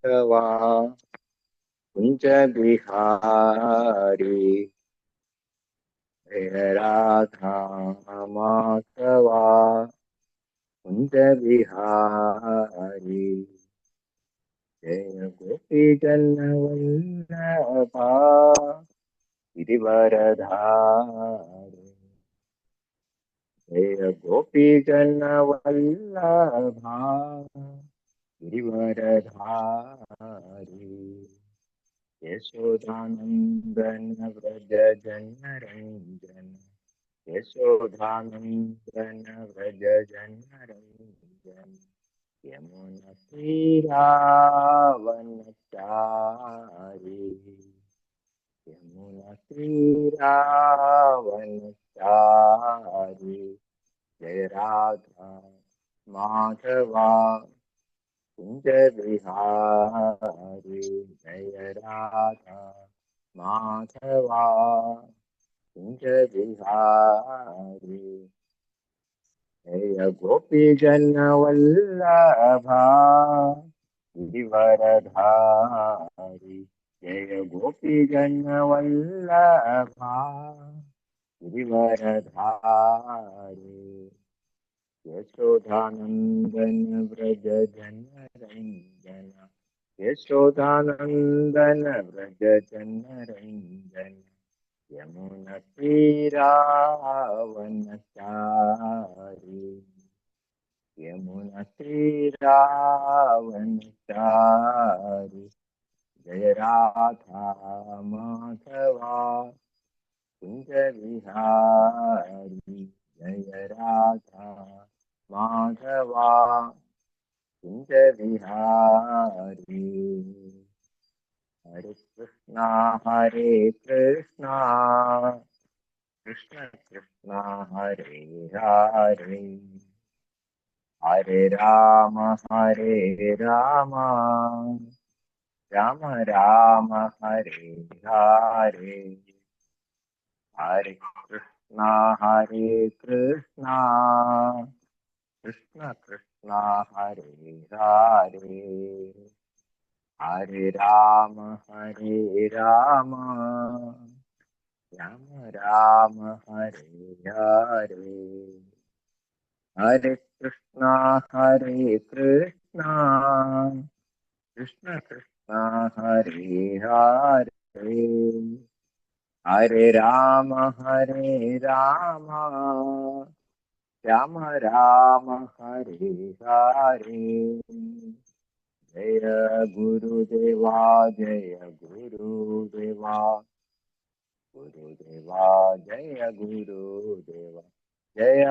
माधवा कुंज बिहारी जय राधा माधवा कुंज बिहारी जय गोपी जन वल्लभा गिरिवरधारी जय गोपी जन वल्लभा गिरिवरधारी यशोदानंदन व्रज जनरंजन यशोदानंदन व्रज जनरंजन यमुना तीरावनचारी यमुना तीरावनचारी जय राधा माधवा कुंज बिहारी जय राधा माधवा कुंज बिहारी जय गोपी जन वल्लभा गिरिवरधारी जय गोपी जन वल्लभा गिरिवरधारी यशोदानंदन व्रज जनरंजन यशोदानंदन व्रज जनरंजन यमुना तीरावनचारी यमुना तीरावनचारी जय राधा माधवा कुंज बिहारी जय राधा माधवा कुंज बिहारी हरे कृष्णा कृष्ण कृष्ण हरे हरे हरे राम राम राम हरे हरे हरे कृष्णा कृष्ण कृष्ण हरे हरे हरे राम राम राम हरे हरे हरे कृष्णा कृष्ण कृष्ण हरे हरे हरे राम राम राम हरे हरे जय गुरुदेवा जय गुरुदेवा गुरुदेवा जय गुरुदेवा जय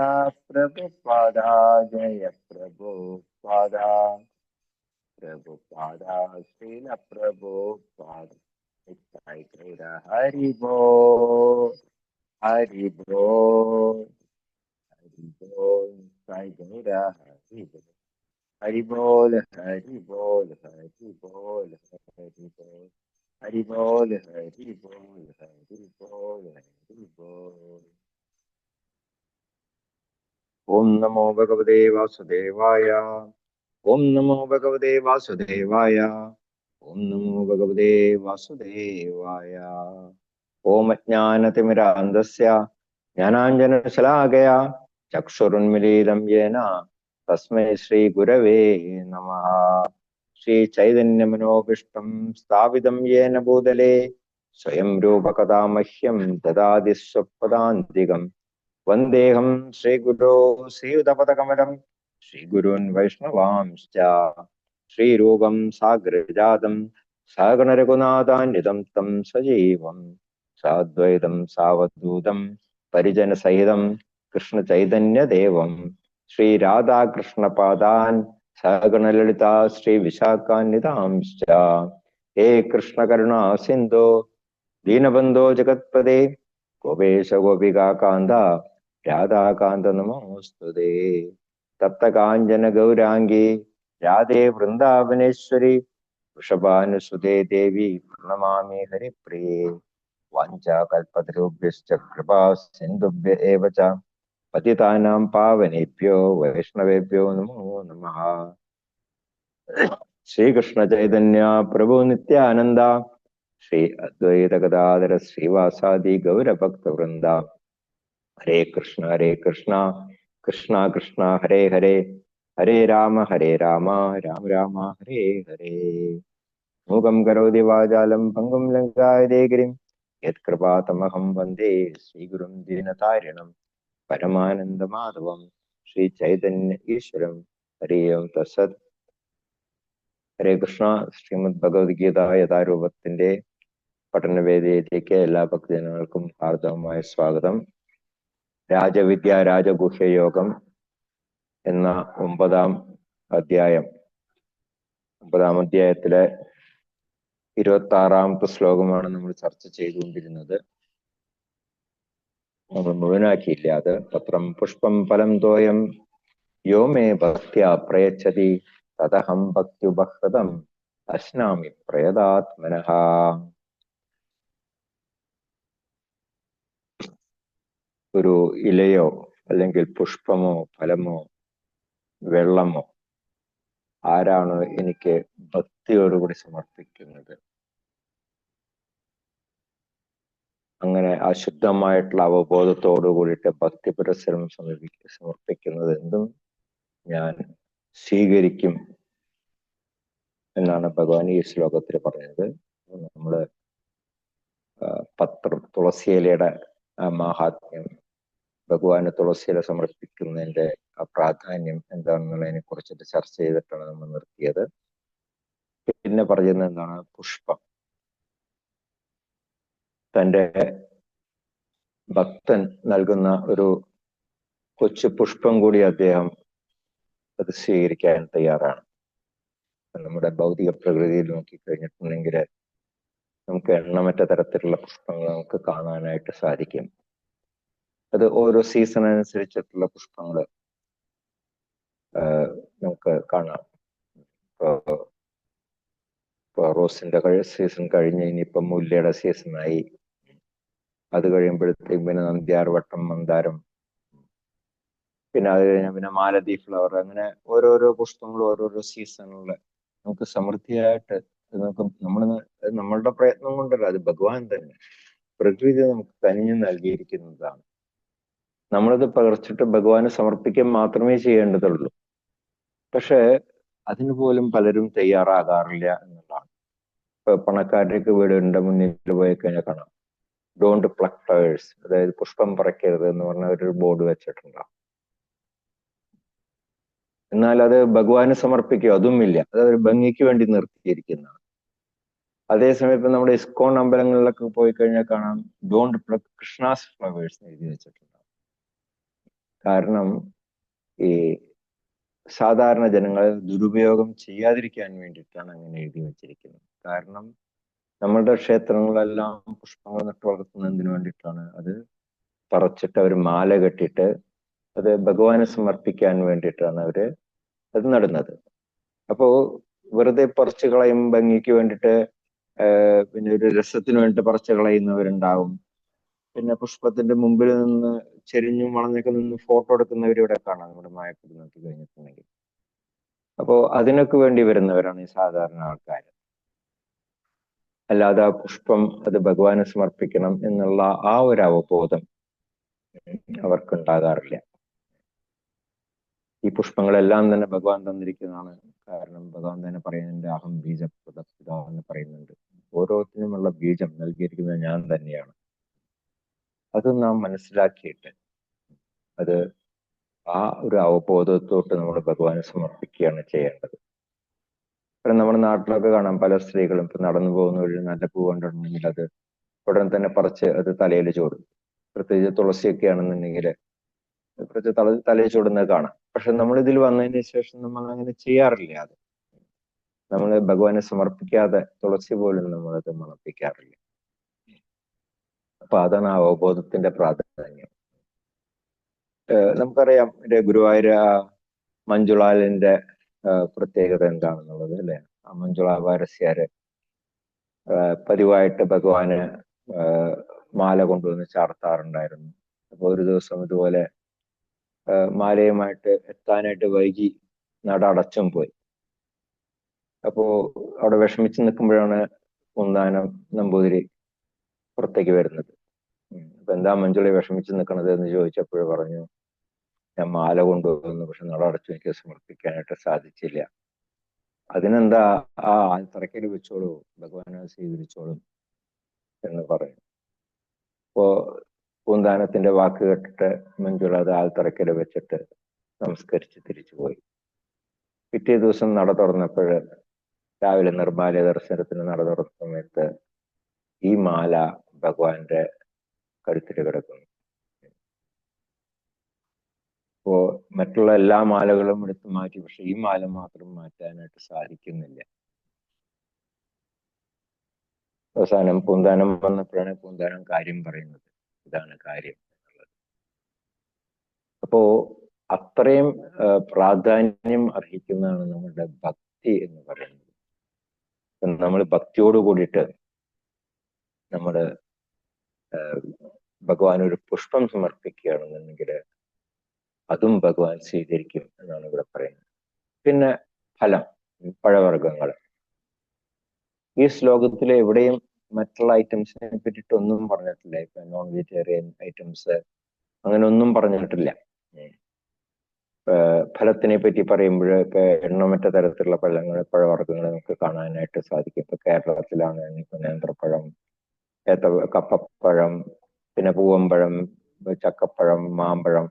प्रभुपादा प्रभुपादा श्रील प्रभुपादा हरि बोल हरि बोल हरि बोल साई गौरा हरि बोल हरि बोल हरि बोल हरि बोल हरि बोल हरि बोल हरि बोल हरि बोल। ओम नमो भगवते वासुदेवाय ओम नमो भगवते वासुदेवाय ओम नमो भगवते वासुदेवाय। ओम अज्ञानतिमिरान्धस्य ज्ञानाञ्जनशलाकया चक्षुरुन्मीलितं येन तस्मै श्रीगुरवे नमः। श्रीचैतन्यमनोभीष्टं स्थापितं येन भूतले स्वयं रूपकदा मह्यं ददाति स्वपदान्तिकम् वन्देऽहं श्रीगुरो श्रीयुतपदकमलं श्रीगुरून् वैष्णवांश्च श्रीरूपं साग्रजातं सागणरघुनाथान्वितं तं सजीवं साद्वैतं सावधूतं परिजनसहितं कृष्णचैतन्यदेवं श्रीराधाकृष्णपादान् सागणललिता श्रीविशाखान्वितांश्च। हे कृष्णकरुणा सिन्धो दीनबन्धो जगत्पदे गोपेश गोपिकान्त राधाकान्त नमोस्तुते। तप्तकाञ्चन गौरांगी राधे वृन्दावनेश्वरी वृषभानुसुते देवी प्रणमामि हरिप्रिये। वाञ्छाकल्पतरुभ्यश्च कृपा सिन्धुभ्य एव च पतितानां पावनेभ्यो वैष्णवेभ्यो नमो नमः। ശ്രീകൃഷ്ണ ചൈതന്യ പ്രഭു നിത്യാനന്ദ ശ്രീ അദ്വൈത ഗദാധര ശ്രീവാസാദി ഗൗരഭക്തവൃന്ദ ഹരേ കൃഷ്ണ കൃഷ്ണ കൃഷ്ണ ഹരേ ഹരേ ഹരേ രാമ രാമ രാമ ഹരേ ഹരേ. മൂകം കരോതി വാചാലം പങ്കും ലങ്കായതേ ഗിരിം യത്കൃപാതമഹം വന്ദേ ശ്രീഗുരും ദീനതാരിണം പരമാനന്ദമാധവം ശ്രീ ചൈതന്യ ഈശ്വരം. ഹരി ഓം തത്സത്. ഹരേ കൃഷ്ണ. ശ്രീമദ് ഭഗവത്ഗീത യഥാരൂപത്തിന്റെ പഠനവേദിയിലേക്ക് എല്ലാ ഭക്തജനങ്ങൾക്കും ഹാർദവമായ സ്വാഗതം. രാജവിദ്യ രാജഗുഹ്യ യോഗം എന്ന ഒമ്പതാം അധ്യായത്തിലെ 26ാമത്തെ ശ്ലോകമാണ് നമ്മൾ ചർച്ച ചെയ്തുകൊണ്ടിരുന്നത്. നമ്മൾ മുഴുവനാക്കിയില്ല. അത് പത്രം പുഷ്പം ഫലം തോയം യോ മേ ഭക്ത്യാ പ്രയച്ഛതി തദഹം ഭക്ത്യുപഹൃതം അശ്നാമി പ്രയതാത്മനഃ. ഒരു ഇലയോ അല്ലെങ്കിൽ പുഷ്പമോ ഫലമോ വെള്ളമോ ആരാണ് എനിക്ക് ഭക്തിയോടുകൂടി സമർപ്പിക്കുന്നത്, അങ്ങനെ അശുദ്ധമായിട്ടുള്ള അവബോധത്തോടു കൂടിയിട്ട് ഭക്തി പുരസ്സരം സമർപ്പിക്കുന്നത് എന്തും ഞാൻ സ്വീകരിക്കും എന്നാണ് ഭഗവാൻ ഈ ശ്ലോകത്തിൽ പറഞ്ഞത്. നമ്മള് തുളസിയിലയുടെ മഹാത്മ്യം, ഭഗവാന് തുളസിയില സമർപ്പിക്കുന്നതിന്റെ പ്രാധാന്യം എന്താണെന്നുള്ളതിനെ കുറിച്ചിട്ട് ചർച്ച ചെയ്തിട്ടാണ് നമ്മൾ നിർത്തിയത്. പിന്നെ പറയുന്നത് എന്താണ്? പുഷ്പം. തൻ്റെ ഭക്തൻ നൽകുന്ന ഒരു കൊച്ചു പുഷ്പം കൂടി അദ്ദേഹം അത് സ്വീകരിക്കാൻ തയ്യാറാണ്. നമ്മുടെ ഭൗതിക പ്രകൃതിയിൽ നോക്കിക്കഴിഞ്ഞിട്ടുണ്ടെങ്കിൽ നമുക്ക് എണ്ണമറ്റ തരത്തിലുള്ള പുഷ്പങ്ങൾ നമുക്ക് കാണാനായിട്ട് സാധിക്കും. അത് ഓരോ സീസൺ അനുസരിച്ചിട്ടുള്ള പുഷ്പങ്ങൾ നമുക്ക് കാണാം. ഇപ്പോൾ റോസിന്റെ സീസൺ കഴിഞ്ഞ് ഇനിയിപ്പം മുല്ലയുടെ സീസണായി. അത് കഴിയുമ്പോഴത്തേക്കും പിന്നെ നന്ദ്യാർവട്ടം, മന്ദാരം, പിന്നെ അത് കഴിഞ്ഞാൽ പിന്നെ മാലതി ഫ്ലവർ, അങ്ങനെ ഓരോരോ പുഷ്പങ്ങളും ഓരോരോ സീസണിൽ നമുക്ക് സമൃദ്ധിയായിട്ട് നമുക്ക് നമ്മളുടെ പ്രയത്നം കൊണ്ടല്ല, അത് ഭഗവാൻ തന്നെ പ്രകൃതി നമുക്ക് കനിഞ്ഞു നൽകിയിരിക്കുന്നതാണ്. നമ്മളത് പകർച്ചിട്ട് ഭഗവാന് സമർപ്പിക്കാൻ മാത്രമേ ചെയ്യേണ്ടതുള്ളൂ. പക്ഷെ അതിന് പോലും പലരും തയ്യാറാകാറില്ല എന്നുള്ളതാണ്. ഇപ്പൊ പണക്കാരുടെയൊക്കെ വീടിന്റെ മുന്നിൽ പോയി കഴിഞ്ഞാൽ കാണാം, ഡോണ്ട് പ്ലക്ക് ഫ്ലവേഴ്സ്, അതായത് പുഷ്പം പറിക്കരുത് എന്ന് പറഞ്ഞ ഒരു ബോർഡ് വെച്ചിട്ടുണ്ടാവും. എന്നാൽ അത് ഭഗവാന് സമർപ്പിക്കുക അതുമില്ല, അത് ഒരു ഭംഗിക്ക് വേണ്ടി നിർത്തിയിരിക്കുന്നതാണ്. അതേസമയം ഇപ്പൊ നമ്മുടെ ഇസ്കോൺ അമ്പലങ്ങളിലൊക്കെ പോയി കഴിഞ്ഞാൽ കാണാം, ഡോണ്ട് പ്ലക്ക് കൃഷ്ണാസ് ഫ്ലവേഴ്സ് എഴുതി വെച്ചിട്ടുണ്ടാവും. കാരണം ഈ സാധാരണ ജനങ്ങൾ ദുരുപയോഗം ചെയ്യാതിരിക്കാൻ വേണ്ടിയിട്ടാണ് അങ്ങനെ എഴുതി വെച്ചിരിക്കുന്നത്. കാരണം നമ്മളുടെ ക്ഷേത്രങ്ങളെല്ലാം പുഷ്പങ്ങൾ നട്ടു വളർത്തുന്നതിന് വേണ്ടിയിട്ടാണ്. അത് പറിച്ചിട്ട് അവർ മാല കെട്ടിയിട്ട് അത് ഭഗവാന് സമർപ്പിക്കാൻ വേണ്ടിയിട്ടാണ് അവര് അത് നടുന്നത്. അപ്പോ വെറുതെ പറിച്ചു കളയും, ഭംഗിക്ക് വേണ്ടിയിട്ട്, പിന്നെ ഒരു രസത്തിന് വേണ്ടിയിട്ട് പറിച്ചു കളയുന്നവരുണ്ടാവും. പിന്നെ പുഷ്പത്തിന്റെ മുമ്പിൽ നിന്ന് ചെരിഞ്ഞും വളഞ്ഞൊക്കെ നിന്ന് ഫോട്ടോ എടുക്കുന്നവരിവിടെ കാണാം നമ്മുടെ മായപ്പുറം നോക്കി കഴിഞ്ഞിട്ടുണ്ടെങ്കിൽ. അപ്പോ അതിനൊക്കെ വേണ്ടി വരുന്നവരാണ് ഈ സാധാരണ ആൾക്കാർ. അല്ലാതെ ആ പുഷ്പം അത് ഭഗവാന് സമർപ്പിക്കണം എന്നുള്ള ആ ഒരു അവബോധം അവർക്കുണ്ടാകാറില്ല. ഈ പുഷ്പങ്ങളെല്ലാം തന്നെ ഭഗവാൻ തന്നിരിക്കുന്നതാണ്. കാരണം ഭഗവാൻ തന്നെ പറയുന്നുണ്ട്, അഹം ബീജ പ്രദപിത എന്ന് പറയുന്നുണ്ട്. ഓരോത്തിനുമുള്ള ബീജം നൽകിയിരിക്കുന്നത് ഞാൻ തന്നെയാണ്. അത് നാം മനസ്സിലാക്കിയിട്ട് അത് ആ ഒരു അവബോധത്തോട്ട് നമ്മൾ ഭഗവാനെ സമർപ്പിക്കുകയാണ് ചെയ്യേണ്ടത്. കാരണം നമ്മുടെ നാട്ടിലൊക്കെ കാണാം, പല സ്ത്രീകളും ഇപ്പൊ നടന്നു പോകുന്ന ഒരു നല്ല പൂ കണ്ടിട്ടുണ്ടെങ്കിൽ അത് ഉടൻ തന്നെ പറിച്ച് അത് തലയിൽ ചൂടും. പ്രത്യേകിച്ച് തുളസിയൊക്കെ ആണെന്നുണ്ടെങ്കിൽ കുറച്ച് തലയിൽ ചൂടുന്നത് കാണാം. പക്ഷെ നമ്മൾ ഇതിൽ വന്നതിന് ശേഷം നമ്മൾ അങ്ങനെ ചെയ്യാറില്ല. അത് നമ്മൾ ഭഗവാനെ സമർപ്പിക്കാതെ തുളസി പോലും നമ്മളത് മണപ്പിക്കാറില്ല. അപ്പൊ അതാണ് ആ അവബോധത്തിന്റെ പ്രാധാന്യം. നമുക്കറിയാം ഗുരുവായൂർ മഞ്ജുളാലിന്റെ പ്രത്യേകത എന്താണെന്നുള്ളത് അല്ലെ. ആ മഞ്ജുള വാരസ്യാര് പതിവായിട്ട് ഭഗവാന് മാല കൊണ്ടുവന്ന് ചാർത്താറുണ്ടായിരുന്നു. അപ്പൊ ഒരു ദിവസം ഇതുപോലെ മാലയുമായിട്ട് എത്താനായിട്ട് വൈകി നട അടച്ചും പോയി. അപ്പോ അവിടെ വിഷമിച്ച് നിൽക്കുമ്പോഴാണ് പൂന്താനം നമ്പൂതിരി പുറത്തേക്ക് വരുന്നത്. അപ്പൊ എന്താ മഞ്ജുളി വിഷമിച്ച് നിൽക്കണത് എന്ന് ചോദിച്ചപ്പോൾ പറഞ്ഞു, ഞാൻ മാല കൊണ്ടുവന്നു, പക്ഷെ നടടച്ചു എനിക്ക് സമർപ്പിക്കാനായിട്ട് സാധിച്ചില്ല. അതിനെന്താ, ആ ആൽത്തറയ്ക്കൽ വെച്ചോളൂ, ഭഗവാനെ സ്വീകരിച്ചോളും എന്ന് പറഞ്ഞു. അപ്പോ പൂന്താനത്തിന്റെ വാക്ക് കേട്ടിട്ട് മഞ്ജുള അത് ആൽത്തറയ്ക്കൽ വെച്ചിട്ട് നമസ്കരിച്ച് തിരിച്ചുപോയി. പിറ്റേ ദിവസം നട തുറന്നപ്പോൾ, രാവിലെ നിർമ്മാല്യ ദർശനത്തിന് നട തുറന്ന സമയത്ത് ഈ മാല ഭഗവാന്റെ കഴുത്തിൽ കിടക്കുന്നു. അപ്പോ മറ്റുള്ള എല്ലാ മാലകളും എടുത്തു മാറ്റി, പക്ഷെ ഈ മാല മാത്രം മാറ്റാനായിട്ട് സാധിക്കുന്നില്ല. അവസാനം പൂന്താനം വന്നപ്പോഴാണ് പൂന്താനം കാര്യം പറയുന്നത്, ഇതാണ് കാര്യം എന്നുള്ളത്. അപ്പോ അത്രയും പ്രാധാന്യം അർഹിക്കുന്നതാണ് നമ്മുടെ ഭക്തി എന്ന് പറയുന്നത്. നമ്മൾ ഭക്തിയോട് കൂടിയിട്ട് നമ്മൾ ഭഗവാൻ ഒരു പുഷ്പം സമർപ്പിക്കുകയാണെന്നുണ്ടെങ്കിൽ അതും ഭഗവാൻ സ്വീകരിക്കും എന്നാണ് ഇവിടെ പറയുന്നത്. പിന്നെ ഫലം, പഴവർഗ്ഗങ്ങൾ. ഈ ശ്ലോകത്തിൽ എവിടെയും മറ്റുള്ള ഐറ്റംസിനെ പറ്റിയിട്ടൊന്നും പറഞ്ഞിട്ടില്ല. ഇപ്പൊ നോൺ വെജിറ്റേറിയൻ ഐറ്റംസ് അങ്ങനെ ഒന്നും പറഞ്ഞിട്ടില്ല. ഫലത്തിനെ പറ്റി പറയുമ്പോൾ ഇപ്പൊ എണ്ണമറ്റ തരത്തിലുള്ള പഴവർഗ്ഗങ്ങൾ നമുക്ക് കാണാനായിട്ട് സാധിക്കും. ഇപ്പൊ കേരളത്തിലാണ് ഇപ്പൊ നേന്ത്രപ്പഴം, കപ്പപ്പഴം, പിന്നെ പൂവമ്പഴം, ചക്കപ്പഴം, മാമ്പഴം,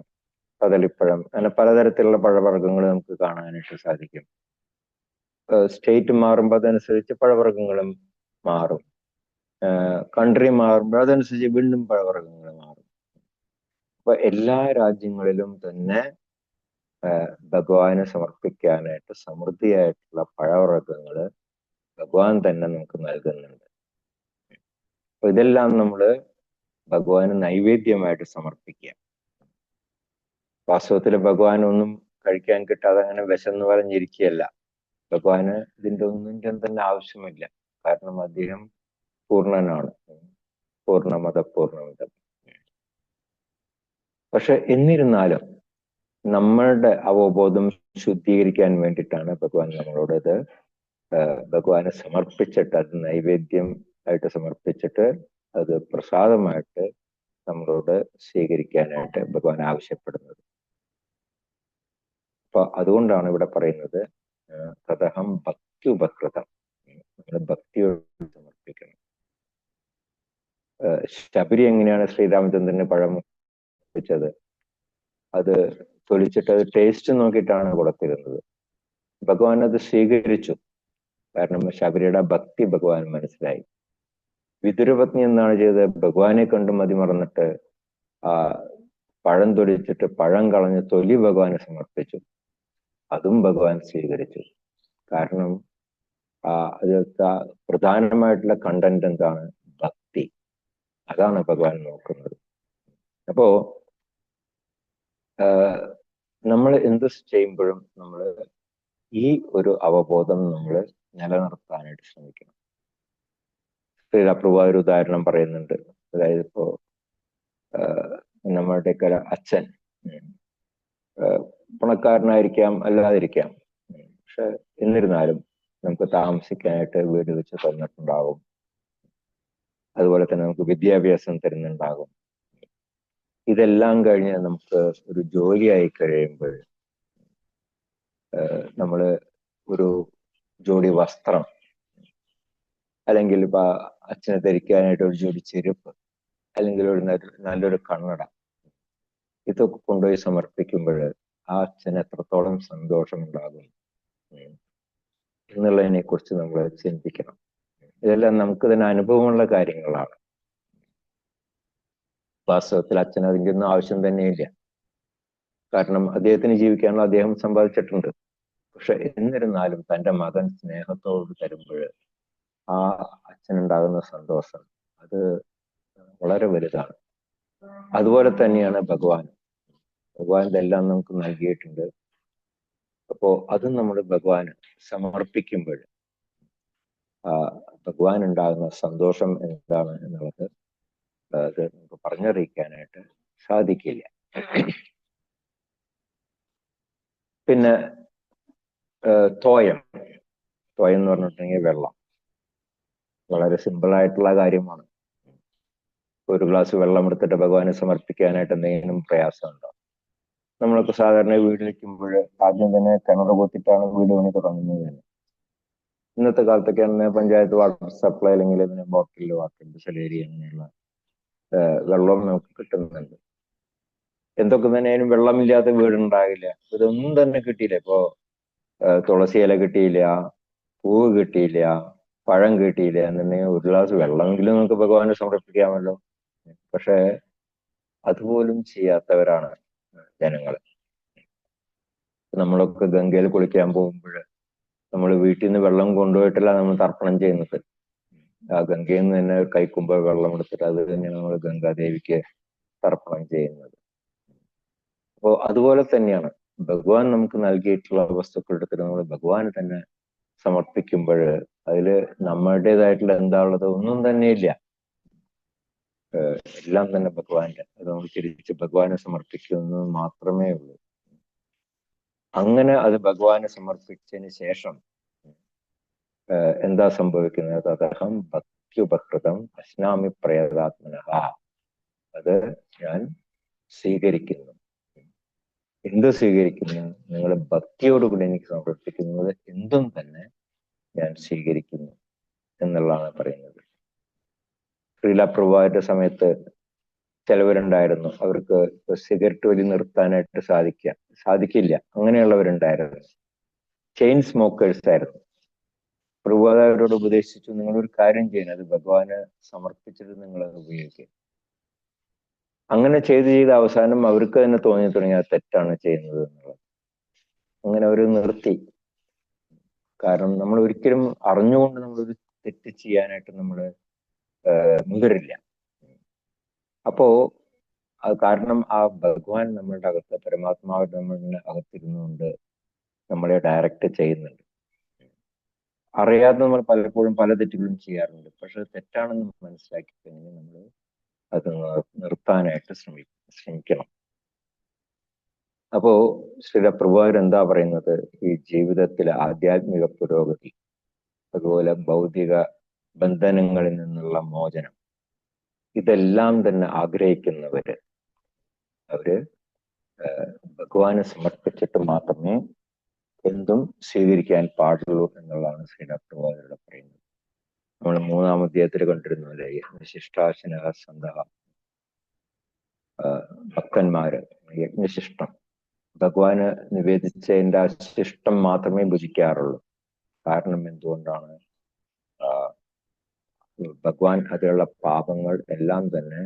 കദളിപ്പഴം, അങ്ങനെ പലതരത്തിലുള്ള പഴവർഗ്ഗങ്ങൾ നമുക്ക് കാണാനായിട്ട് സാധിക്കും. സ്റ്റേറ്റ് മാറുമ്പോൾ അതനുസരിച്ച് പഴവർഗ്ഗങ്ങളും മാറും. കൺട്രി മാറുമ്പോൾ അതനുസരിച്ച് വീണ്ടും പഴവർഗ്ഗങ്ങൾ മാറും. അപ്പൊ എല്ലാ രാജ്യങ്ങളിലും തന്നെ ഭഗവാന് സമർപ്പിക്കാനായിട്ട് സമൃദ്ധിയായിട്ടുള്ള പഴവർഗ്ഗങ്ങൾ ഭഗവാൻ തന്നെ നമുക്ക് നൽകുന്നുണ്ട്. അപ്പൊ ഇതെല്ലാം നമ്മൾ ഭഗവാന് നൈവേദ്യമായിട്ട് സമർപ്പിക്കുക. വാസ്തവത്തിൽ ഭഗവാൻ ഒന്നും കഴിക്കാൻ കിട്ടാതെ അങ്ങനെ വിശന്ന് പറഞ്ഞിരിക്കുകയല്ല. ഭഗവാന് ഇതിൻ്റെ ഒന്നിൻ്റെ തന്നെ ആവശ്യമില്ല. കാരണം അദ്ദേഹം പൂർണ്ണനാണ്, പൂർണ്ണമത പൂർണ്ണമിതം. പക്ഷെ എന്നിരുന്നാലും നമ്മളുടെ അവബോധം ശുദ്ധീകരിക്കാൻ വേണ്ടിയിട്ടാണ് ഭഗവാൻ നമ്മളോട് ഇത് ഭഗവാനെ സമർപ്പിച്ചിട്ട്, അത് നൈവേദ്യം ആയിട്ട് സമർപ്പിച്ചിട്ട് അത് പ്രസാദമായിട്ട് നമ്മളോട് സ്വീകരിക്കാനായിട്ട് ഭഗവാൻ ആവശ്യപ്പെടുന്നത്. അപ്പൊ അതുകൊണ്ടാണ് ഇവിടെ പറയുന്നത് തദഹം ഭക്തി ഉപകൃതം, നമ്മൾ ഭക്തിയോട് സമർപ്പിക്കണം. ശബരി എങ്ങനെയാണ് ശ്രീരാമചന്ദ്രന് പഴം വെച്ചത്? അത് തൊലിച്ചിട്ട് അത് ടേസ്റ്റ് നോക്കിയിട്ടാണ് കൊടുത്തിരുന്നത്. ഭഗവാൻ അത് സ്വീകരിച്ചു. കാരണം ശബരിയുടെ ഭക്തി ഭഗവാൻ മനസ്സിലായി. വിതുരപത്നി എന്നാണ് ചെയ്തത്? ഭഗവാനെ കണ്ട് മതിമറന്നിട്ട് ആ പഴം തൊലിച്ചിട്ട് പഴം കളഞ്ഞ് തൊലി ഭഗവാനെ സമർപ്പിച്ചു. അതും ഭഗവാൻ സ്വീകരിച്ചു. കാരണം അതിലത്തെ പ്രധാനമായിട്ടുള്ള കണ്ടന്റ് എന്താണ്? ഭക്തി. അതാണ് ഭഗവാൻ നോക്കുന്നത്. അപ്പോ നമ്മൾ എന്ത് ചെയ്യുമ്പോഴും നമ്മൾ ഈ ഒരു അവബോധം നമ്മൾ നിലനിർത്താനായിട്ട് ശ്രമിക്കണം. ശ്രീലപ്രഭുവായ ഒരു ഉദാഹരണം പറയുന്നുണ്ട്. അതായത് ഇപ്പോ നമ്മുടെയൊക്കെ അച്ഛൻ പണക്കാരനായിരിക്കാം, അല്ലാതിരിക്കാം, പക്ഷെ എന്നിരുന്നാലും നമുക്ക് താമസിക്കാനായിട്ട് വീട് വെച്ച് തന്നിട്ടുണ്ടാകും. അതുപോലെ തന്നെ നമുക്ക് വിദ്യാഭ്യാസം തരുന്നുണ്ടാകും. ഇതെല്ലാം കഴിഞ്ഞ് നമുക്ക് ഒരു ജോലിയായി കഴിയുമ്പോൾ നമ്മൾ ഒരു ജോഡി വസ്ത്രം, അല്ലെങ്കിൽ ഇപ്പൊ അച്ഛനെ ധരിക്കാനായിട്ട് ഒരു ജോഡി ചെരുപ്പ്, അല്ലെങ്കിൽ ഒരു നല്ലൊരു കണ്ണട, ഇതൊക്കെ കൊണ്ടുപോയി സമർപ്പിക്കുമ്പോൾ ആ അച്ഛന് എത്രത്തോളം സന്തോഷമുണ്ടാകും എന്നുള്ളതിനെ കുറിച്ച് നമ്മൾ ചിന്തിക്കണം. ഇതെല്ലാം നമുക്ക് തന്നെ അനുഭവമുള്ള കാര്യങ്ങളാണ്. വാസ്തവത്തിൽ അച്ഛന് അതിൻ്റെ ഒന്നും ആവശ്യം തന്നെയില്ല. കാരണം അദ്ദേഹത്തിന് ജീവിക്കാനുള്ള അദ്ദേഹം സമ്പാദിച്ചിട്ടുണ്ട്. പക്ഷെ എന്നിരുന്നാലും തൻ്റെ മകൻ സ്നേഹത്തോട് തരുമ്പോൾ ആ അച്ഛനുണ്ടാകുന്ന സന്തോഷം അത് വളരെ വലുതാണ്. അതുപോലെ തന്നെയാണ് ഭഗവാൻ. ഭഗവാന്റെ എല്ലാം നമുക്ക് നൽകിയിട്ടുണ്ട്. അപ്പോ അതും നമ്മൾ ഭഗവാന് സമർപ്പിക്കുമ്പോൾ ഭഗവാൻ ഉണ്ടാകുന്ന സന്തോഷം എന്താണ് എന്നുള്ളത് അത് നമുക്ക് പറഞ്ഞറിയിക്കാനായിട്ട് സാധിക്കില്ല. പിന്നെ തോയം, ത്വയം എന്ന് പറഞ്ഞിട്ടുണ്ടെങ്കിൽ വെള്ളം. വളരെ സിമ്പിൾ ആയിട്ടുള്ള കാര്യമാണ്. ഒരു ഗ്ലാസ് വെള്ളം എടുത്തിട്ട് ഭഗവാനെ സമർപ്പിക്കാനായിട്ട് എന്തെങ്കിലും പ്രയാസമുണ്ടോ? നമ്മളൊക്കെ സാധാരണ വീട് വയ്ക്കുമ്പോൾ ആദ്യം തന്നെ കിണർ കുത്തിയിട്ടാണ് വീട് പണി തുടങ്ങുന്നത് തന്നെ. ഇന്നത്തെ കാലത്തൊക്കെ പഞ്ചായത്ത് വാട്ടർ സപ്ലൈ അല്ലെങ്കിൽ ഇതിന് ബോട്ടിൽ വാട്ടർ ബിസലേരി അങ്ങനെയുള്ള വെള്ളം നമുക്ക് കിട്ടുന്നുണ്ട്. എന്തൊക്കെ തന്നെയായാലും വെള്ളമില്ലാത്ത വീടുണ്ടാകില്ല. ഇതൊന്നും തന്നെ കിട്ടിയില്ല. ഇപ്പോ തുളസി ഇല കിട്ടിയില്ല, പൂവ് കിട്ടിയില്ല, പഴം കിട്ടിയില്ല എന്നുണ്ടെങ്കിൽ ഒരു ഗ്ലാസ് വെള്ളമെങ്കിലും നമുക്ക് ഭഗവാന് സമർപ്പിക്കാമല്ലോ. പക്ഷെ അതുപോലും ചെയ്യാത്തവരാണ് ജനങ്ങൾ. നമ്മളൊക്കെ ഗംഗയിൽ കുളിക്കാൻ പോകുമ്പോൾ നമ്മൾ വീട്ടിൽ നിന്ന് വെള്ളം കൊണ്ടുപോയിട്ടല്ല നമ്മൾ തർപ്പണം ചെയ്യുന്നത്. ആ ഗംഗയിൽ നിന്ന് തന്നെ കൈക്കുമ്പോൾ വെള്ളം എടുത്തിട്ട് അത് തന്നെയാണ് നമ്മൾ ഗംഗാദേവിക്ക് തർപ്പണം ചെയ്യുന്നത്. അപ്പോൾ അതുപോലെ തന്നെയാണ് ഭഗവാൻ നമുക്ക് നൽകിയിട്ടുള്ള വസ്തുക്കൾ എടുത്തിട്ട് നമ്മൾ ഭഗവാന് തന്നെ സമർപ്പിക്കുമ്പോൾ അതില് നമ്മുടേതായിട്ടുള്ള എന്താ ഉള്ളത്? ഒന്നും തന്നെ ഇല്ല. എല്ലാം തന്നെ ഭഗവാന്റെ. അത് നമ്മൾ തിരിച്ച് ഭഗവാനെ സമർപ്പിക്കുന്നത് മാത്രമേ ഉള്ളൂ. അങ്ങനെ അത് ഭഗവാനെ സമർപ്പിച്ചതിന് ശേഷം എന്താ സംഭവിക്കുന്നത്? തദഹം ഭക്ത്യുപഹൃതം അശ്നാമി പ്രയതാത്മനഃ. അത് ഞാൻ സ്വീകരിക്കുന്നു. എന്ത് സ്വീകരിക്കുന്നു? നിങ്ങൾ ഭക്തിയോടുകൂടി എനിക്ക് സമർപ്പിക്കുന്നത് എന്തും തന്നെ ഞാൻ സ്വീകരിക്കുന്നു എന്നുള്ളതാണ് പറയുന്നത്. ശ്രീല പ്രഭുവാന്റെ സമയത്ത് ചിലവരുണ്ടായിരുന്നു, അവർക്ക് സിഗരറ്റ് വലി നിർത്താനായിട്ട് സാധിക്കില്ല. അങ്ങനെയുള്ളവരുണ്ടായിരുന്നു. ചെയിൻ സ്മോക്കേഴ്സ് ആയിരുന്നു. പ്രഭുപാദ അവരോട് ഉപദേശിച്ചു, നിങ്ങളൊരു കാര്യം ചെയ്യണം, അത് ഭഗവാന് സമർപ്പിച്ചിട്ട് നിങ്ങൾ അത് ഉപയോഗിക്കുക. അങ്ങനെ ചെയ്ത് അവസാനം അവർക്ക് തന്നെ തോന്നി തുടങ്ങി അത് തെറ്റാണ് ചെയ്യുന്നത് എന്നുള്ളത്. അങ്ങനെ അവർ നിർത്തി. കാരണം നമ്മൾ ഒരിക്കലും അറിഞ്ഞുകൊണ്ട് നമ്മളൊരു തെറ്റ് ചെയ്യാനായിട്ട് നമ്മൾ മുതിരില്ല. അപ്പോ അത് കാരണം ആ ഭഗവാൻ നമ്മളുടെ അകത്ത്, പരമാത്മാവ് നമ്മളുടെ അകത്തിരുന്നുകൊണ്ട് നമ്മളെ ഡയറക്റ്റ് ചെയ്യുന്നുണ്ട്. അറിയാതെ നമ്മൾ പലപ്പോഴും പല തെറ്റുകളും ചെയ്യാറുണ്ട്. പക്ഷെ തെറ്റാണെന്ന് മനസ്സിലാക്കി കഴിഞ്ഞാൽ നമ്മൾ അത് നിർത്താനായിട്ട് ശ്രമിക്കണം. അപ്പോ ശ്രീല പ്രഭുപാദർ എന്താ പറയുന്നത്? ഈ ജീവിതത്തിലെ ആധ്യാത്മിക പുരോഗതി, അതുപോലെ ഭൗതിക ബന്ധനങ്ങളിൽ നിന്നുള്ള മോചനം, ഇതെല്ലാം തന്നെ ആഗ്രഹിക്കുന്നവര് അവര് ഭഗവാനെ സമർപ്പിച്ചിട്ട് മാത്രമേ എന്തും സ്വീകരിക്കാൻ പാടുള്ളൂ എന്നുള്ളതാണ് ശ്രീല പ്രഭുപാദരുടെ പറയുന്നത്. നമ്മൾ 3-ാം അധ്യായത്തിൽ കണ്ടിരുന്നല്ലേ, യജ്ഞശിഷ്ടാശന സന്ത ഭക്തന്മാര് യജ്ഞശിഷ്ടം ഭഗവാന് നിവേദിച്ചതിൻ്റെ ആ ശിഷ്ടം മാത്രമേ ഭുജിക്കാറുള്ളൂ. കാരണം എന്തുകൊണ്ടാണ്? ഭഗവാൻ അതിലുള്ള പാപങ്ങൾ എല്ലാം തന്നെ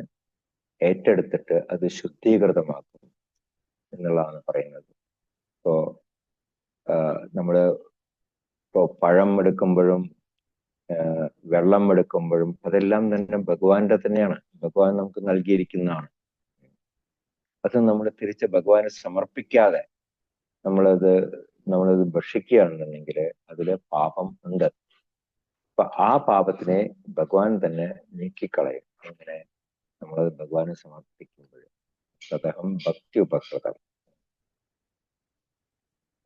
ഏറ്റെടുത്തിട്ട് അത് ശുദ്ധീകൃതമാക്കും എന്നുള്ളതാണ് പറയുന്നത്. ഇപ്പോ നമ്മള് പഴം എടുക്കുമ്പോഴും വെള്ളം എടുക്കുമ്പോഴും അതെല്ലാം തന്നെ ഭഗവാന്റെ തന്നെയാണ്. ഭഗവാൻ നമുക്ക് നൽകിയിരിക്കുന്നതാണ്. അത് നമ്മൾ തിരിച്ച് ഭഗവാന് സമർപ്പിക്കാതെ നമ്മളത് ഭക്ഷിക്കുകയാണെന്നുണ്ടെങ്കിൽ അതില് പാപം ഉണ്ട്. അപ്പൊ ആ പാപത്തിനെ ഭഗവാൻ തന്നെ നീക്കിക്കളയും. അങ്ങനെ നമ്മളത് ഭഗവാന് സമർപ്പിക്കുമ്പോൾ തദഹം ഭക്തി ഉപഹൃതം.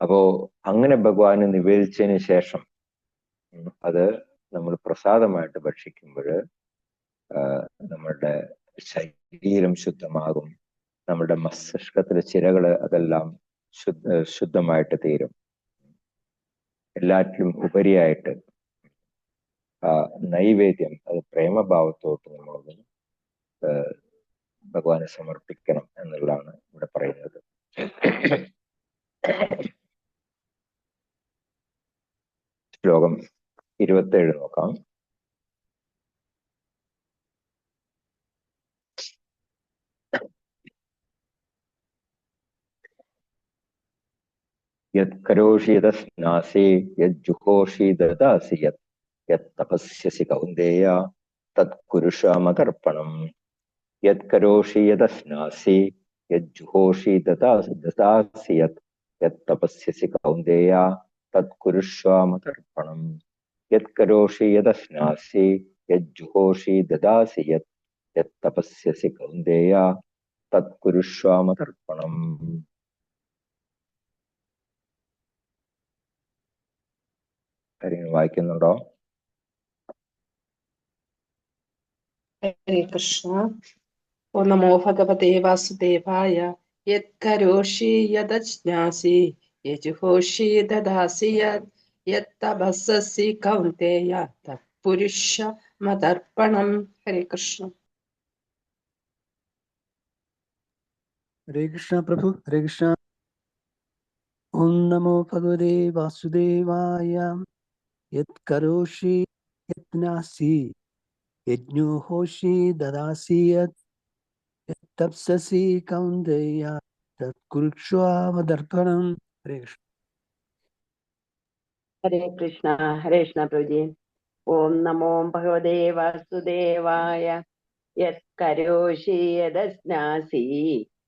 അപ്പോ അങ്ങനെ ഭഗവാന് നിവേദിച്ചതിന് ശേഷം അത് നമ്മൾ പ്രസാദമായിട്ട് ഭക്ഷിക്കുമ്പോൾ നമ്മളുടെ ശരീരം ശുദ്ധമാകും. നമ്മുടെ മസ്തിഷ്കത്തിലെ ചിരകള് അതെല്ലാം ശുദ്ധമായിട്ട് തീരും. എല്ലാറ്റിലും ഉപരിയായിട്ട് നൈവേദ്യം, അത് പ്രേമഭാവത്തോട്ട് നമ്മളത് ഭഗവാനെ സമർപ്പിക്കണം എന്നുള്ളതാണ് ഇവിടെ പറയുന്നത്. ശ്ലോകം 27 നോക്കാം. യത് കരോഷി യദസ്നാസി യജ്ജുഹോഷി ദദാസി യത് തപസ്യസി കൗന്ദേയ തത് കുരുഷാമതർപ്പണം. യത് കരോഷി യദസ്നാസി യജ്ജുഹോഷി ദദാസി യത് തപസ്യസി കൗന്ദേയ തത് കുരുഷ്വാമതർപ്പണം. യത് കരോഷി യദസ്നാസി യജ്ജുഹോഷി ദദാസി യത് തപസ്യസി കൗന്ദേയ തത് കുരുഷ്വാമതർപ്പണം. ആരെങ്കിലും വായിക്കുന്നുണ്ടോ? ഹരേ കൃഷ്ണ. ഓം നമോ ഭഗവതേ വാസുദേവായ. യത് കരോഷി യദജ്ഞാസി യജുഹോഷി ദദാസി യത് തപസ്സസി കൗന്തേയ തത് പുരുഷ മദർപ്പണം. ഹരേ കൃഷ്ണ. ഹരേ കൃഷ്ണ പ്രഭു. ഹരേ കൃഷ്ണ. ഓം നമോ ഭഗവതേ വാസുദേവായ. യത് കരോഷി യജ്ഞാസി യജ്ഞോഹോഷി ദദാസി യത് തപ്സസി കൗന്ദേയ തത് കുരുഷ്വമദർപ്പണം. ഹരേ കൃഷ്ണ. ഹരേ കൃഷ്ണ. ഹരേ കൃഷ്ണ പ്രഭുജി. ഓം നമോ ഭഗവതേ വാസുദേവായ. യത് കരോഷി യദസ്നാസി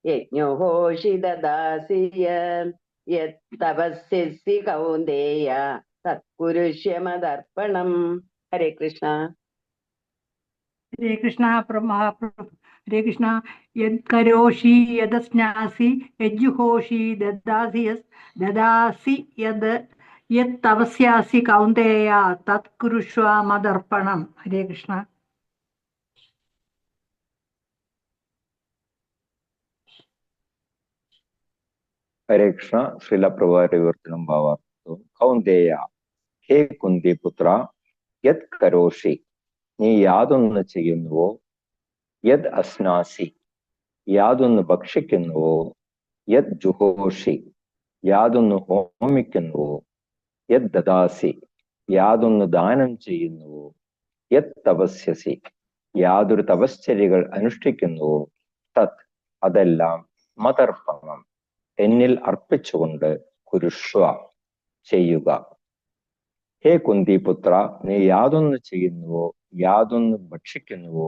യജ്ഞോഹോഷി ദദാസി യത് തപസ്യസി കൗന്ദേയ തത്കുരുഷ്യ മദർപ്പണം. ഹരേ കൃഷ്ണ. ഹരേ കൃഷ്ണ മഹാപ്രഭു. ഹരേ കൃഷ്ണ. യത് കരോഷി യദസ്നാസി യജ്ജുഹോഷി ദദാസി യത് തപസ്യാസി കൗന്ദേയ തത് കുരുഷ്വ മദർപ്പണം. ഹരേ കൃഷ്ണ. ഹരേ കൃഷ്ണ. ശ്രീല പ്രഭുവാരുടെ വിവർത്തനം ഭാവാർത്ഥവും. കൗന്ദേയ, ഹേ കുന്തി പുത്ര, യത് കരോഷി, നീ യാതൊന്ന് ചെയ്യുന്നുവോ, യത് അസ്നാസി, യാതൊന്ന് ഭക്ഷിക്കുന്നുവോ, യത് ജുഹോഷി, യാതൊന്ന് ഹോമിക്കുന്നുവോ, യത് ദദാസി, യാതൊന്ന് ദാനം ചെയ്യുന്നുവോ, യത് തപസ്യസി, യാതൊരു തപശ്ചര്യകൾ അനുഷ്ഠിക്കുന്നുവോ, തത്, അതെല്ലാം മതർപ്പണം, എന്നിൽ അർപ്പിച്ചുകൊണ്ട് കുരുഷ്വ, ചെയ്യുക. ഹേ കുന്തി പുത്ര, നീ യാതൊന്ന് ചെയ്യുന്നുവോ, യാതൊന്ന് ഭക്ഷിക്കുന്നുവോ,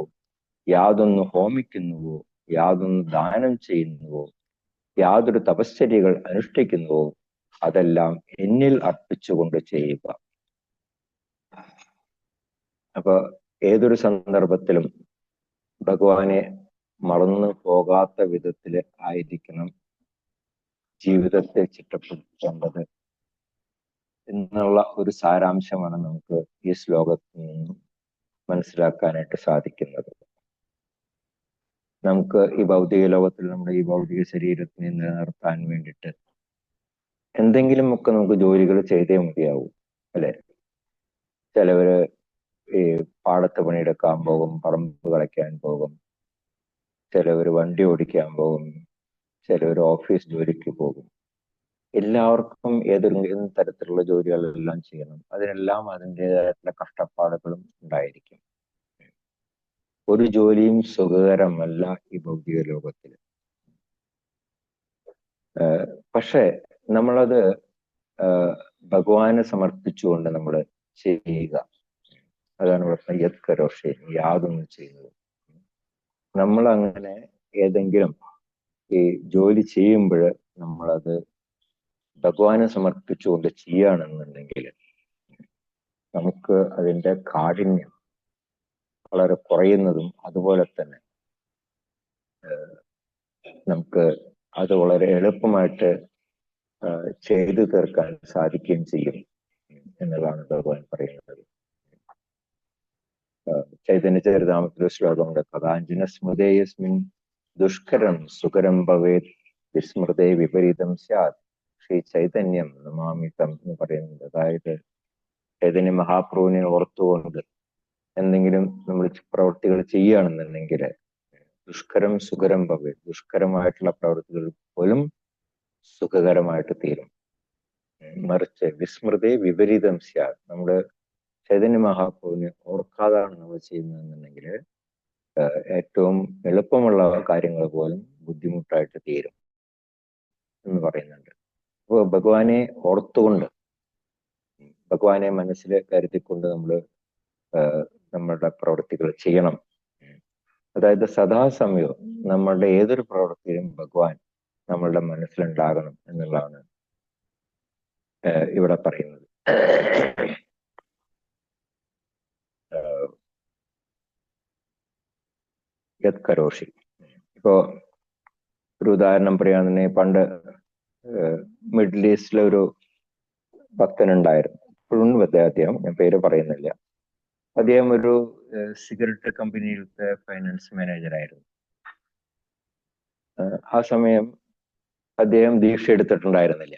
യാതൊന്ന് ഹോമിക്കുന്നുവോ, യാതൊന്ന് ദാനം ചെയ്യുന്നുവോ, യാതൊരു തപശ്ചര്യകൾ അനുഷ്ഠിക്കുന്നുവോ, അതെല്ലാം എന്നിൽ അർപ്പിച്ചുകൊണ്ട് ചെയ്യുക. അപ്പൊ ഏതൊരു സന്ദർഭത്തിലും ഭഗവാനെ മറന്നു പോകാത്ത വിധത്തില് ആയിരിക്കണം ജീവിതത്തെ ചിട്ടപ്പെടുത്തേണ്ടത് എന്നുള്ള ഒരു സാരാംശമാണ് നമുക്ക് ഈ ശ്ലോകത്തിൽ നിന്നും മനസ്സിലാക്കാനായിട്ട് സാധിക്കുന്നത്. നമുക്ക് ഈ ഭൗതിക ലോകത്തിൽ നമ്മുടെ ഈ ഭൗതിക ശരീരത്തിനെ നിലനിർത്താൻ വേണ്ടിയിട്ട് എന്തെങ്കിലുമൊക്കെ നമുക്ക് ജോലികൾ ചെയ്തേ മതിയാവും, അല്ലെ? ചിലവര് ഈ പാടത്ത് പണിയെടുക്കാൻ പോകും, പറമ്പ് കളയ്ക്കാൻ പോകും, ചിലവര് വണ്ടി ഓടിക്കാൻ പോകും, ചിലവർ ഓഫീസ് ജോലിക്ക് പോകും. എല്ലാവർക്കും ഏതെങ്കിലും തരത്തിലുള്ള ജോലികളെല്ലാം ചെയ്യണം. അതിനെല്ലാം അതിൻ്റെതായിട്ടുള്ള കഷ്ടപ്പാടുകളും ഉണ്ടായിരിക്കും. ഒരു ജോലിയും സുഖകരമല്ല ഈ ഭൗതിക ലോകത്തിൽ. പക്ഷെ നമ്മളത് ഭഗവാനെ സമർപ്പിച്ചുകൊണ്ട് നമ്മൾ ചെയ്യുക. അതാണ് പറഞ്ഞത് യത് കരോഷി, യാതൊന്നും ചെയ്യുന്നത്. നമ്മൾ അങ്ങനെ ഏതെങ്കിലും ഈ ജോലി ചെയ്യുമ്പോൾ നമ്മളത് ഭഗവാനെ സമർപ്പിച്ചുകൊണ്ട് ചെയ്യുകയാണെന്നുണ്ടെങ്കിൽ നമുക്ക് അതിൻ്റെ കാഠിന്യം വളരെ കുറയുന്നതും അതുപോലെ തന്നെ നമുക്ക് അത് വളരെ എളുപ്പമായിട്ട് ചെയ്തു തീർക്കാൻ സാധിക്കുകയും ചെയ്യും എന്നുള്ളതാണ് ഭഗവാൻ പറയുന്നത്. ചൈതന്യ ചരിതാമത്തിലെ ശ്ലോകമുണ്ട്, കഥാഞ്ജന സ്മൃതേയസ്മിൻ ദുഷ്കരം സുകരം ഭവേത് വിസ്മൃതേ വിപരീതം സ്യാത് ശ്രീ ചൈതന്യം നമാമിതം എന്ന് പറയുന്നത്. അതായത് ചൈതന്യ മഹാപ്രഭുവിനെ ഓർത്തുകൊണ്ട് എന്തെങ്കിലും നമ്മൾ പ്രവൃത്തികൾ ചെയ്യുകയാണെന്നുണ്ടെങ്കിൽ ദുഷ്കരം സുഖരം ഭവേത്, ദുഷ്കരമായിട്ടുള്ള പ്രവൃത്തികൾ പോലും സുഖകരമായിട്ട് തീരും. മറിച്ച് വിസ്മൃതേ വിപരീതം സ്യാത്, നമ്മുടെ ചൈതന്യ മഹാപ്രഭുവിനെ ഓർക്കാതാണ് നമ്മൾ ചെയ്യുന്നതെന്നുണ്ടെങ്കിൽ ഏറ്റവും എളുപ്പമുള്ള കാര്യങ്ങൾ പോലും ബുദ്ധിമുട്ടായിട്ട് തീരും എന്ന് പറയുന്നുണ്ട്. അപ്പോൾ ഭഗവാനെ ഓർത്തുകൊണ്ട്, ഭഗവാനെ മനസ്സിൽ കരുതിക്കൊണ്ട് നമ്മൾ നമ്മളുടെ പ്രവൃത്തികൾ ചെയ്യണം. അതായത് സദാസമയവും നമ്മളുടെ ഏതൊരു പ്രവൃത്തിയിലും ഭഗവാൻ നമ്മളുടെ മനസ്സിലുണ്ടാകണം എന്നുള്ളതാണ് ഇവിടെ പറയുന്നത്. യത് കരോഷി. ഇപ്പോ ഒരു ഉദാഹരണം പറയുകയാണെന്നുണ്ടെങ്കിൽ, പണ്ട് മിഡിൽ ഈസ്റ്റിലെ ഒരു ഭക്തനുണ്ടായിരുന്നു. ഇപ്പോഴും അദ്ദേഹം, ഞാൻ പേര് പറയുന്നില്ല, അദ്ദേഹം ഒരു സിഗരറ്റ് കമ്പനിയിലത്തെ ഫൈനാൻസ് മാനേജറായിരുന്നു. ആ സമയം അദ്ദേഹം ദീക്ഷ എടുത്തിട്ടുണ്ടായിരുന്നില്ല.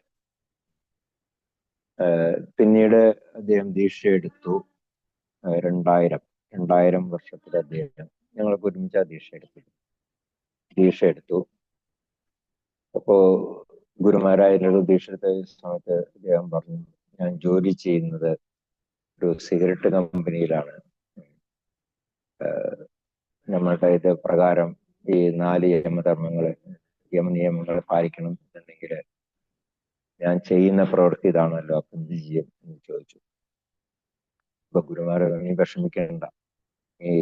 പിന്നീട് അദ്ദേഹം ദീക്ഷ എടുത്തു. 2000 വർഷത്തിൽ അദ്ദേഹം, ഞങ്ങൾക്ക് ഒരുമിച്ച് ദീക്ഷ എടുത്തു. അപ്പോ ഗുരുമാരായ ദീക്ഷ എടുത്ത സമയത്ത് അദ്ദേഹം പറഞ്ഞു, ഞാൻ ജോലി ചെയ്യുന്നത് ഒരു സിഗരറ്റ് കമ്പനിയിലാണ്. നമ്മളുടെ ഇത് പ്രകാരം ഈ 4 യമനിയമങ്ങൾ പാലിക്കണം എന്നുണ്ടെങ്കിൽ ഞാൻ ചെയ്യുന്ന പ്രവൃത്തി ഇതാണല്ലോ, അപ്പൊ എന്ത് ചെയ്യും എന്ന് ചോദിച്ചു. അപ്പൊ ഗുരുമാരെ, നീ വിഷമിക്കേണ്ട, ഈ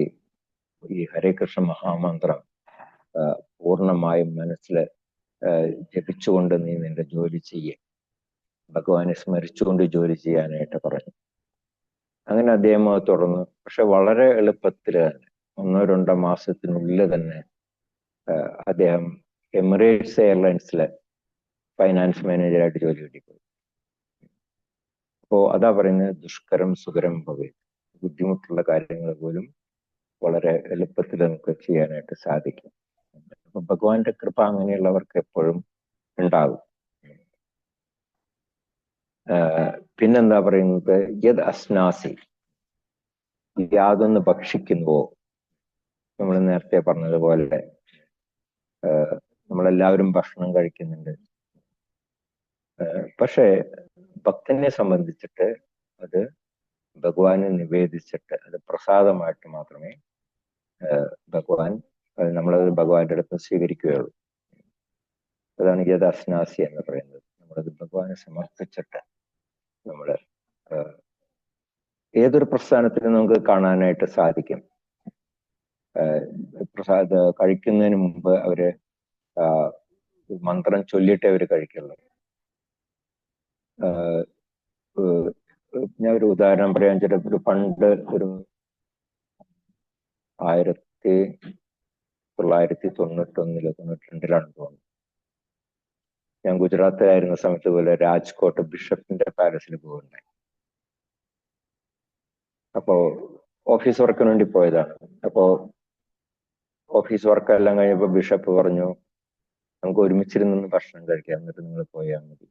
ഹരേ കൃഷ്ണ മഹാമന്ത്രം പൂർണ്ണമായും മനസ്സിൽ ജപിച്ചുകൊണ്ട് നീ നിന്റെ ജോലി ചെയ്യേ, ഭഗവാനെ സ്മരിച്ചുകൊണ്ട് ജോലി ചെയ്യാനായിട്ട് പറഞ്ഞു. അങ്ങനെ അദ്ദേഹം അത് തുടർന്നു. പക്ഷെ വളരെ എളുപ്പത്തിൽ തന്നെ 1-2 മാസത്തിനുള്ളിൽ തന്നെ അദ്ദേഹം എമിറേറ്റ്സ് എയർലൈൻസിലെ ഫൈനാൻസ് മാനേജറായിട്ട് ജോലി കിട്ടിപ്പോയി. അപ്പോ അതാ പറയുന്നത്, ദുഷ്കരം സുഖരം ഭവേ, ബുദ്ധിമുട്ടുള്ള കാര്യങ്ങൾ പോലും വളരെ എളുപ്പത്തിൽ നമുക്ക് ചെയ്യാനായിട്ട് സാധിക്കും. അപ്പൊ ഭഗവാന്റെ കൃപ അങ്ങനെയുള്ളവർക്ക് എപ്പോഴും ഉണ്ടാകും. പിന്നെന്താ പറയുന്നത്, യത് അസ്നാസി, യാതൊന്ന് ഭക്ഷിക്കുന്നുവോ, നമ്മൾ നേരത്തെ പറഞ്ഞതുപോലെ നമ്മളെല്ലാവരും ഭക്ഷണം കഴിക്കുന്നുണ്ട്. പക്ഷേ ഭക്തനെ സംബന്ധിച്ചിട്ട് അത് ഭഗവാനെ നിവേദിച്ചിട്ട് അത് പ്രസാദമായിട്ട് മാത്രമേ നമ്മളത് ഭഗവാന്റെ അടുത്ത് സ്വീകരിക്കുകയുള്ളൂ. അതാണ് യഥാസ്നാസി എന്ന് പറയുന്നത്. നമ്മളത് ഭഗവാനെ സമർപ്പിച്ചിട്ട് നമ്മൾ ഏതൊരു പ്രസ്ഥാനത്തിലും നമുക്ക് കാണാനായിട്ട് സാധിക്കും. കഴിക്കുന്നതിന് മുമ്പ് അവര് മന്ത്രം ചൊല്ലിയിട്ടേ അവര് കഴിക്കുള്ളൂ. ഞാൻ ഒരു ഉദാഹരണം പറയാൻ ഒരു പണ്ട് ഒരു 1991-92 തോന്നുന്നു, ഞാൻ ഗുജറാത്തിലായിരുന്ന സമയത്ത് പോലെ രാജ്കോട്ട് ബിഷപ്പിന്റെ പാലസിൽ പോകുന്നുണ്ടായി. അപ്പോ ഓഫീസ് വർക്കിന് വേണ്ടി പോയതാണ്. അപ്പോ ഓഫീസ് വർക്കെല്ലാം കഴിഞ്ഞപ്പോ ബിഷപ്പ് പറഞ്ഞു, നമുക്ക് ഒരുമിച്ചിരുന്ന് ഭക്ഷണം കഴിക്കാം, എന്നിട്ട് നിങ്ങൾ പോയാൽ മതി.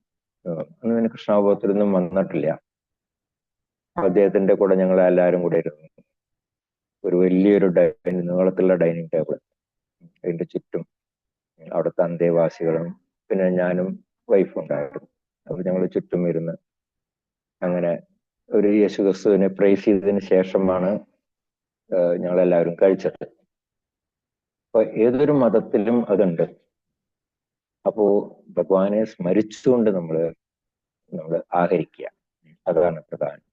അന്ന് പിന്നെ കൃഷ്ണാവബോധത്തിലൊന്നും വന്നിട്ടില്ല. അദ്ദേഹത്തിന്റെ കൂടെ ഞങ്ങൾ എല്ലാവരും കൂടെ ഇരുന്നു. ഒരു വലിയൊരു നീളത്തിലുള്ള ഡൈനിങ് ടേബിൾ, അതിന്റെ ചുറ്റും അവിടുത്തെ അന്തേവാസികളും പിന്നെ ഞാനും വൈഫും ഉണ്ടായിരുന്നു. അപ്പൊ ഞങ്ങൾ ചുറ്റും ഇരുന്ന് അങ്ങനെ ഒരു യേശുക്രിസ്തുവിനെ പ്രൈസ് ചെയ്തതിന് ശേഷമാണ് ഞങ്ങളെല്ലാവരും കഴിച്ചത്. അപ്പൊ ഏതൊരു മതത്തിലും അതുണ്ട്. അപ്പോ ഭഗവാനെ സ്മരിച്ചുകൊണ്ട് നമ്മൾ ആഹരിക്കുക, അതാണ് പ്രധാനം.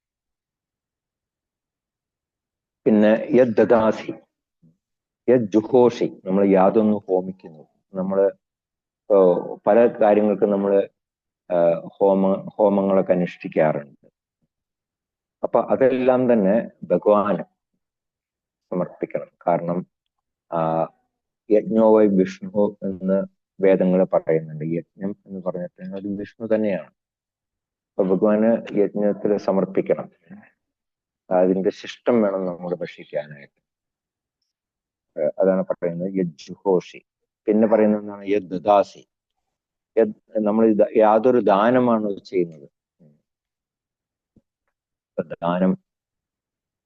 പിന്നെ യദ് ദദാസി യദ് ജുഹോഷി, നമ്മൾ യാതൊന്ന് ഹോമിക്കുന്നു. നമ്മള് പല കാര്യങ്ങൾക്കും നമ്മൾ ഹോമങ്ങളൊക്കെ അനുഷ്ഠിക്കാറുണ്ട്. അപ്പൊ അതെല്ലാം തന്നെ ഭഗവാന് സമർപ്പിക്കണം. കാരണം യജ്ഞോവൈ വിഷ്ണു എന്ന് വേദങ്ങൾ പറയുന്നുണ്ട്. യജ്ഞം എന്ന് പറഞ്ഞിട്ട് അത് വിഷ്ണു തന്നെയാണ്. അപ്പൊ ഭഗവാന് യജ്ഞത്തിൽ സമർപ്പിക്കണം. അതിന്റെ ശിഷ്ടം വേണം നമ്മൾ ഭക്ഷിക്കാനായിട്ട്. അതാണ് പറയുന്നത് യജ്ജുഹോഷി. പിന്നെ പറയുന്നത് എന്താണ്, യദ് ദദാസി, നമ്മൾ യാതൊരു ദാനമാണ് ചെയ്യുന്നത്. ദാനം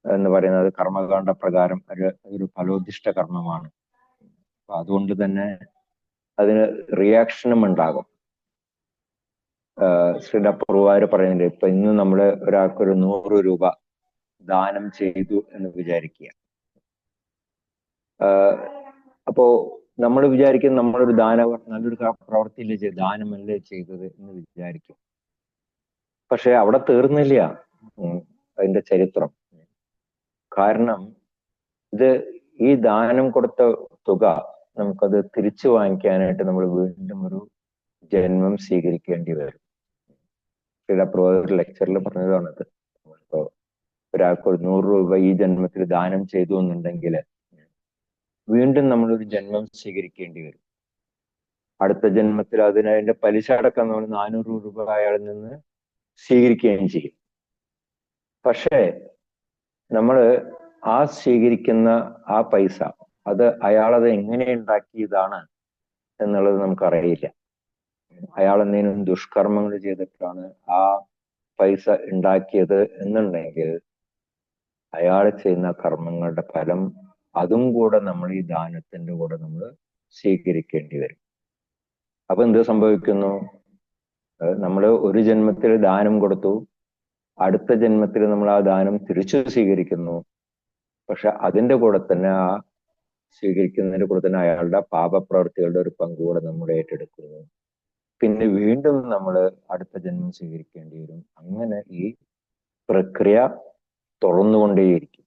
എന്ന് പറയുന്നത് കർമ്മകാണ്ഡ പ്രകാരം അതൊരു ഫലോദിഷ്ട കർമ്മമാണ്. അപ്പൊ അതുകൊണ്ട് തന്നെ അതിന് റിയാക്ഷനും ഉണ്ടാകും. ശ്രീല പ്രഭുവാര് പറയുന്നുണ്ട്, ഇപ്പൊ ഇന്ന് നമ്മള് ഒരാൾക്കൊരു 100 രൂപ ദാനം ചെയ്തു എന്ന് വിചാരിക്കുക. അപ്പോ നമ്മൾ വിചാരിക്കും നമ്മളൊരു നല്ലൊരു പ്രവൃത്തിയില്ലേ ചെയ്ത്, ദാനമല്ലേ ചെയ്തത് എന്ന് വിചാരിക്കും. പക്ഷെ അവിടെ തീർന്നില്ല അതിന്റെ ചരിത്രം. കാരണം ഈ ദാനം കൊടുത്ത തുക നമുക്കത് തിരിച്ചു വാങ്ങിക്കാനായിട്ട് നമ്മൾ വീണ്ടും ഒരു ജന്മം സ്വീകരിക്കേണ്ടി വരും. ചില ലെക്ചറിൽ പറഞ്ഞതാണത്. നമ്മളിപ്പോ ഒരാൾക്ക് 100 രൂപ ഈ ജന്മത്തിൽ ദാനം ചെയ്തു എന്നുണ്ടെങ്കിൽ വീണ്ടും നമ്മളൊരു ജന്മം സ്വീകരിക്കേണ്ടി വരും. അടുത്ത ജന്മത്തിൽ അതിന്റെ പലിശ അടക്കം നമ്മൾ 400 രൂപ അയാളിൽ നിന്ന് സ്വീകരിക്കുകയും ചെയ്യും. പക്ഷേ നമ്മൾ ആ സ്വീകരിക്കുന്ന ആ പൈസ അത് അയാളത് എങ്ങനെ ഉണ്ടാക്കിയതാണ് എന്നുള്ളത് നമുക്കറിയില്ല. അയാൾ എന്തെങ്കിലും ദുഷ്കർമ്മങ്ങൾ ചെയ്തിട്ടാണ് ആ പൈസ ഉണ്ടാക്കിയത് എന്നുണ്ടെങ്കിൽ അയാൾ ചെയ്യുന്ന കർമ്മങ്ങളുടെ ഫലം അതും കൂടെ നമ്മൾ ഈ ദാനത്തിന്റെ കൂടെ നമ്മൾ സ്വീകരിക്കേണ്ടി വരും. അപ്പൊ എന്ത് സംഭവിക്കുന്നു? നമ്മൾ ഒരു ജന്മത്തിൽ ദാനം കൊടുത്തു, അടുത്ത ജന്മത്തിൽ നമ്മൾ ആ ദാനം തിരിച്ചു സ്വീകരിക്കുന്നു. പക്ഷെ അതിന്റെ കൂടെ തന്നെ ആ സ്വീകരിക്കുന്നതിന്റെ കൂടെ തന്നെ അയാളുടെ പാപപ്രവൃത്തികളുടെ ഒരു പങ്കുകൂടെ നമ്മൾ ഏറ്റെടുക്കുന്നു. പിന്നെ വീണ്ടും നമ്മൾ അടുത്ത ജന്മം സ്വീകരിക്കേണ്ടി വരും. അങ്ങനെ ഈ പ്രക്രിയ തുറന്നുകൊണ്ടേയിരിക്കും.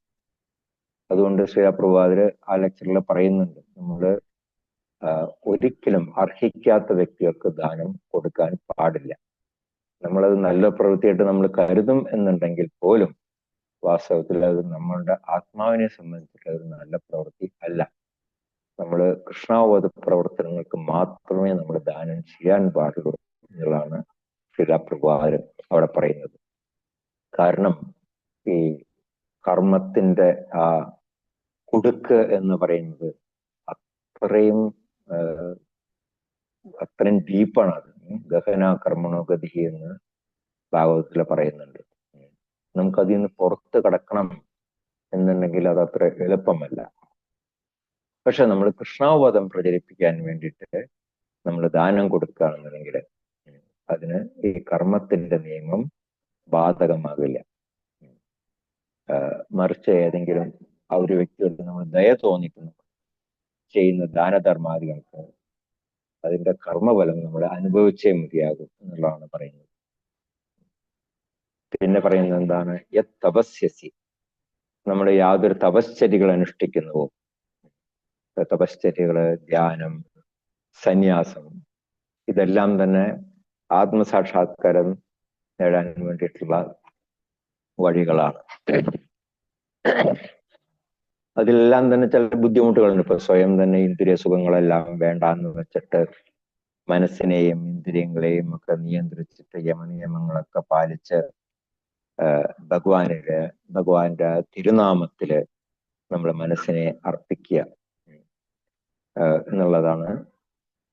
അതുകൊണ്ട് ശ്രീപ്രഭാതര് ആ ലെക്ചറിൽ പറയുന്നുണ്ട്, നമ്മൾ ഒരിക്കലും അർഹിക്കാത്ത വ്യക്തികൾക്ക് ദാനം കൊടുക്കാൻ പാടില്ല. നമ്മളത് നല്ല പ്രവൃത്തിയായിട്ട് നമ്മൾ കരുതും എന്നുണ്ടെങ്കിൽ പോലും വാസ്തവത്തിൽ അത് നമ്മളുടെ ആത്മാവിനെ സംബന്ധിച്ചിട്ട് അത് നല്ല പ്രവൃത്തി അല്ല. നമ്മൾ കൃഷ്ണാവബോധ പ്രവർത്തനങ്ങൾക്ക് മാത്രമേ നമ്മൾ ദാനം ചെയ്യാൻ പാടുള്ളൂ എന്നുള്ളതാണ് ശ്രീപ്രഭാതര് അവിടെ പറയുന്നത്. കാരണം ഈ കർമ്മത്തിന്റെ ആ കുടുക്ക് എന്ന് പറയുന്നത് അത്രയും ഡീപ്പാണ്. അത് ഗഹന കർമ്മണോ ഗതി എന്ന് ഭാഗവതത്തിൽ പറയുന്നുണ്ട്. നമുക്കതിൽ നിന്ന് പുറത്ത് കടക്കണം എന്നുണ്ടെങ്കിൽ അത് അത്ര എളുപ്പമല്ല. പക്ഷെ നമ്മൾ കൃഷ്ണാവബോധം പ്രചരിപ്പിക്കാൻ വേണ്ടിയിട്ട് നമ്മൾ ദാനം കൊടുക്കുകയാണെന്നുണ്ടെങ്കിൽ അതിന് ഈ കർമ്മത്തിന്റെ നിയമം ബാധകമാകില്ല. മറിച്ച് ഏതെങ്കിലും ആ ഒരു വ്യക്തിയോട് നമ്മൾ ദയ തോന്നിക്കുന്നു ചെയ്യുന്ന ദാനധർമാദികൾക്ക് അതിന്റെ കർമ്മഫലം നമ്മൾ അനുഭവിച്ചേ മതിയാകും എന്നുള്ളതാണ് പറയുന്നത്. പിന്നെ പറയുന്നത് എന്താണ്? യത് തപസ്യസി, നമ്മൾ യാതൊരു തപശ്ചര്യകൾ അനുഷ്ഠിക്കുന്നുവോ, തപശ്ചര്യകള്, ധ്യാനം, സന്യാസം, ഇതെല്ലാം തന്നെ ആത്മസാക്ഷാത്കാരം നേടാൻ വേണ്ടിയിട്ടുള്ള വഴികളാണ്. അതിലെല്ലാം തന്നെ ചില ബുദ്ധിമുട്ടുകളുണ്ട്. ഇപ്പൊ സ്വയം തന്നെ ഇന്ദ്രിയ സുഖങ്ങളെല്ലാം വേണ്ടാന്ന് വെച്ചിട്ട് മനസ്സിനെയും ഇന്ദ്രിയങ്ങളെയും ഒക്കെ നിയന്ത്രിച്ചിട്ട് യമനിയമങ്ങളൊക്കെ പാലിച്ച് ഭഗവാന്റെ തിരുനാമത്തില് നമ്മൾ മനസ്സിനെ അർപ്പിക്കുക എന്നുള്ളതാണ്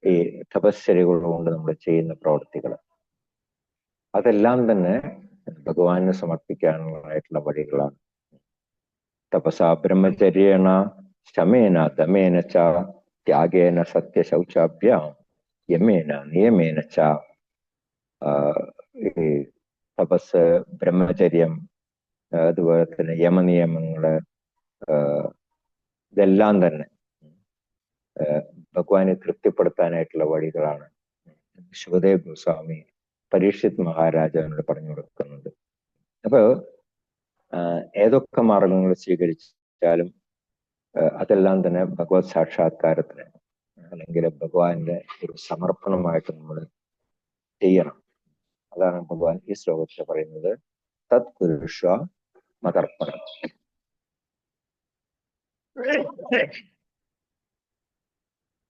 ഈ തപശ്ചര്യകൾ കൊണ്ട് നമ്മൾ ചെയ്യുന്ന പ്രവർത്തികൾ. അതെല്ലാം തന്നെ ഭഗവാന് സമർപ്പിക്കാനുള്ളതായിട്ടുള്ള വഴികളാണ്. തപസാ ബ്രഹ്മചര്യേണ ശമേന ദമേന ച ത്യാഗേന സത്യശൗചാഭ്യാം യമേന നിയമേന ച. ഈ തപസ്, ബ്രഹ്മചര്യം, അതുപോലെ തന്നെ യമനിയമങ്ങള്, ഇതെല്ലാം തന്നെ ഭഗവാനെ തൃപ്തിപ്പെടുത്താനായിട്ടുള്ള വഴികളാണ്. ശുഭദേവ് ഗോസ്വാമി പരീക്ഷിത് മഹാരാജാവിനോട് പറഞ്ഞു കൊടുക്കുന്നുണ്ട്. അപ്പൊ ഏതൊക്കെ മാർഗങ്ങൾ സ്വീകരിച്ചാലും അതെല്ലാം തന്നെ ഭഗവത് സാക്ഷാത്കാരത്തിന് അല്ലെങ്കിൽ ഭഗവാന്റെ ഒരു സമർപ്പണമായിട്ട് നമ്മൾ ചെയ്യണം. അതാണ് ഭഗവാൻ ഈ ശ്ലോകത്തിൽ പറയുന്നത്, തത് കുരുഷ്വ മതർപ്പണം.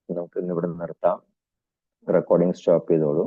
നമുക്ക് ഇന്ന് ഇവിടെ നിർത്താം. റെക്കോർഡിംഗ് സ്റ്റോപ്പ് ചെയ്തോളൂ.